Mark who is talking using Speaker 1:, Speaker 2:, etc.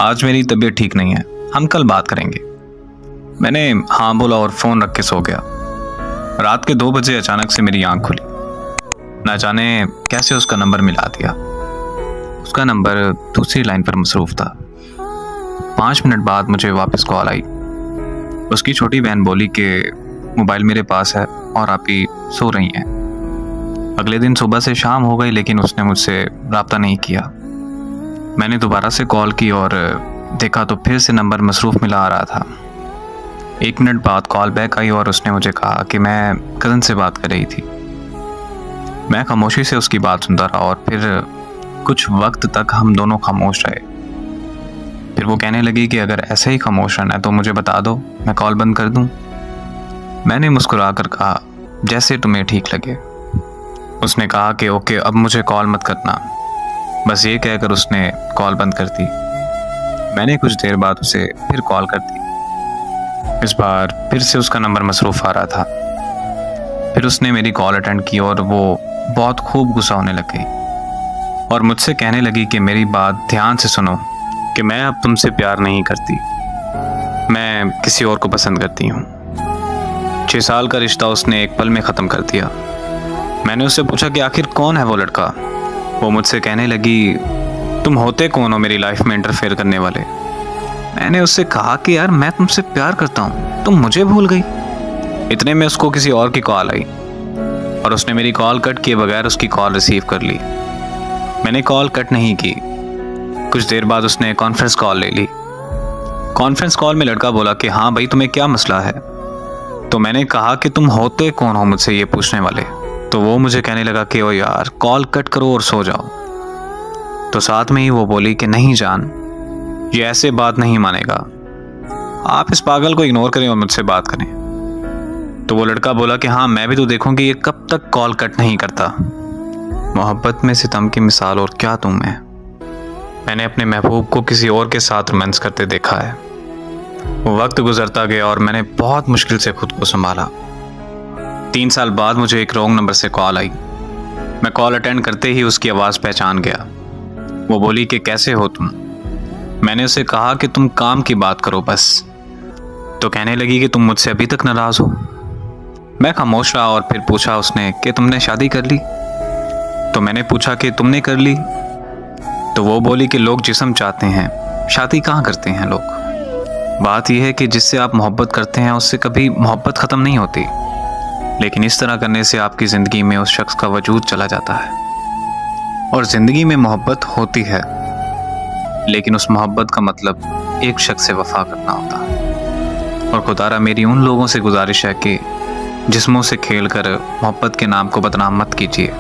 Speaker 1: आज मेरी तबीयत ठीक नहीं है, हम कल बात करेंगे। मैंने हाँ बोला और फ़ोन रख के सो गया। रात के 2 बजे अचानक से मेरी आंख खुली। ना जाने कैसे उसका नंबर मिला दिया। उसका नंबर दूसरी लाइन पर मसरूफ़ था। 5 मिनट बाद मुझे वापस कॉल आई। उसकी छोटी बहन बोली कि मोबाइल मेरे पास है और आप ही सो रही हैं। अगले दिन सुबह से शाम हो गई लेकिन उसने मुझसे रब्ता नहीं किया। मैंने दोबारा से कॉल की और देखा तो फिर से नंबर मसरूफ़ मिला आ रहा था। 1 मिनट बाद कॉल बैक आई और उसने मुझे कहा कि मैं कज़न से बात कर रही थी। मैं खामोशी से उसकी बात सुनता रहा और फिर कुछ वक्त तक हम दोनों खामोश रहे। फिर वो कहने लगी कि अगर ऐसे ही खामोश रहना है तो मुझे बता दो, मैं कॉल बंद कर दूं। मैंने मुस्कुरा कर कहा, जैसे तुम्हें ठीक लगे। उसने कहा कि ओके, अब मुझे कॉल मत करना। बस ये कहकर उसने कॉल बंद कर दी। मैंने कुछ देर बाद उसे फिर कॉल कर दी। इस बार फिर से उसका नंबर मसरूफ़ आ रहा था। फिर उसने मेरी कॉल अटेंड की और वो बहुत खूब गुस्सा होने लग गई और मुझसे कहने लगी कि मेरी बात ध्यान से सुनो कि मैं अब तुमसे प्यार नहीं करती, मैं किसी और को पसंद करती हूँ। 6 साल का रिश्ता उसने एक पल में ख़त्म कर दिया। मैंने उससे पूछा कि आखिर कौन है वो लड़का। वो मुझसे कहने लगी, तुम होते कौन हो मेरी लाइफ में इंटरफेयर करने वाले। मैंने उससे कहा कि यार मैं तुमसे प्यार करता हूँ, तुम मुझे भूल गई। इतने में उसको किसी और की कॉल आई और उसने मेरी कॉल कट किए बगैर उसकी कॉल रिसीव कर ली। मैंने कॉल कट नहीं की। कुछ देर बाद उसने कॉन्फ्रेंस कॉल ले ली। कॉन्फ्रेंस कॉल में लड़का बोला कि हाँ भाई, तुम्हें क्या मसला है। तो मैंने कहा कि तुम होते कौन हो मुझसे ये पूछने वाले। तो वो मुझे कहने लगा कि ओ यार, कॉल कट करो और सो जाओ। तो साथ में ही वो बोली कि नहीं जान, ये ऐसे बात नहीं मानेगा, आप इस पागल को इग्नोर करें और मुझसे बात करें। तो वो लड़का बोला कि हाँ, मैं भी तो देखूं कि ये कब तक कॉल कट नहीं करता। मोहब्बत में सितम की मिसाल और क्या तुम है। मैंने अपने महबूब को किसी और के साथ रोमांस करते देखा है। वो वक्त गुजरता गया और मैंने बहुत मुश्किल से खुद को संभाला। 3 साल बाद मुझे एक रॉन्ग नंबर से कॉल आई। मैं कॉल अटेंड करते ही उसकी आवाज़ पहचान गया। वो बोली कि कैसे हो तुम। मैंने उसे कहा कि तुम काम की बात करो बस। तो कहने लगी कि तुम मुझसे अभी तक नाराज़ हो। मैं खामोश रहा और फिर पूछा उसने कि तुमने शादी कर ली। तो मैंने पूछा कि तुमने कर ली। तो वो बोली कि लोग जिस्म चाहते हैं, शादी कहाँ करते हैं लोग। बात यह है कि जिससे आप मोहब्बत करते हैं उससे कभी मोहब्बत ख़त्म नहीं होती, लेकिन इस तरह करने से आपकी ज़िंदगी में उस शख्स का वजूद चला जाता है। और ज़िंदगी में मोहब्बत होती है, लेकिन उस मोहब्बत का मतलब एक शख्स से वफा करना होता है। और खुदारा मेरी उन लोगों से गुजारिश है कि जिस्मों से खेलकर मोहब्बत के नाम को बदनाम मत कीजिए।